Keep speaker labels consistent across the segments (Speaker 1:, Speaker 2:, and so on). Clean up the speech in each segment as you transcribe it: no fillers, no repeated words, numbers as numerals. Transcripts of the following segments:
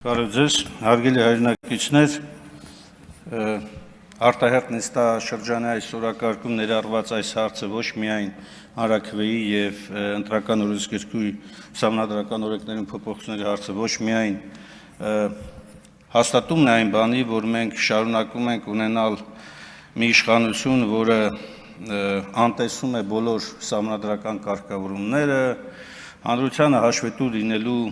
Speaker 1: Բարև ձեզ, հարգելի հայրենակիցներ, արտահերթ նստաշրջանի այս օրակարգում ներառված այս հարցը ոչ միայն հանրաքվեի եւ ընտրական օրենսգրքի սահմանադրական օրենքներում փոփոխությունների հարցը ոչ միայն հաստատումն է այն բանի, որ մենք շարունակում ենք ունենալ մի իշխանություն, որը անտեսում է բոլոր սահմանադրական կարգավորումները, հանրությանը հաշվետու լինելու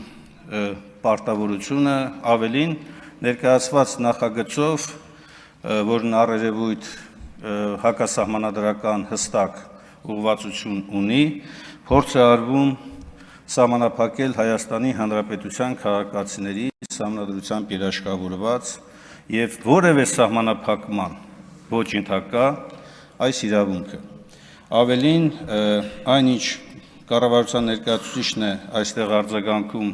Speaker 1: պարտավորությունը, ավելին ներկայացված նախագծով, որն առերևույթ հակասահմանադրական հստակ ուղղվածություն ունի, փորձ է արվում սահմանափակել Հայաստանի Հանրապետության քաղաքացիների սահմանադրությամբ երաշխավորված եւ որևէ սահմանափակման ոչ ընդհակա այս իրավունքը։ Ավելին, այնինչ կառավարության ներկայացուցիչն է այստեղ արձագանքում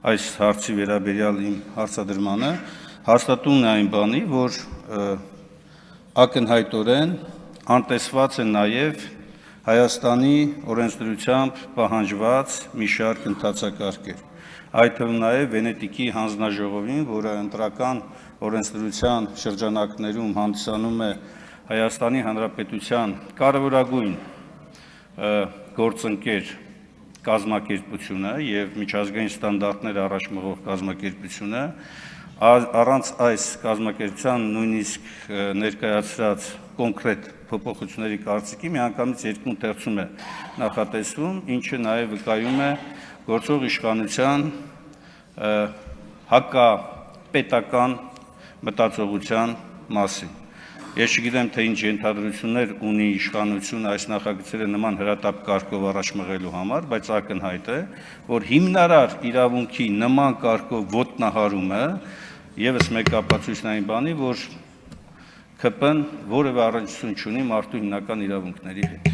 Speaker 1: այս հարցի վերաբերյալ իմ հարցադրմանը, հաստատումն է այն բանի, որ ակնհայտորեն անտեսված է նաև Հայաստանի օրենսդրությամբ պահանջված մի շարք ընթացակարգեր, այդ թվում նաև Վենետիկի հանձնաժողովին, որը ընտրական օրենսդրության շրջանակներում հանդիսանում է Հայաստանի Հանրապետության կարևորագույն գործընկեր կազմակերպությունը եւ միջազգային ստանդարտներ առաջ մղող կազմակերպությունը, առանց այս կազմակերպության նույնիսկ ներկայացրած կոնկրետ փոփոխությունների կարծիքի միանգամից երկու ընթերցում է նախատեսվում, ինչը նաեւ վկայում է գործող իշխանության հակապետական մտածողության մասին։ Ես չգիտեմ, թե ինչ ենթադրություններ ունի իշխանությունը այս նախագծերը նման հրատապ կարգով առաջ մղելու համար, բայց ակնհայտ է, որ հիմնարար իրավունքի նման կարգով ոտնահարումը եւս մեկ ապացույցն այն բանի, որ ԿՊ-ն որևէ առնչություն չունի մարդու հիմնական իրավունքների հետ։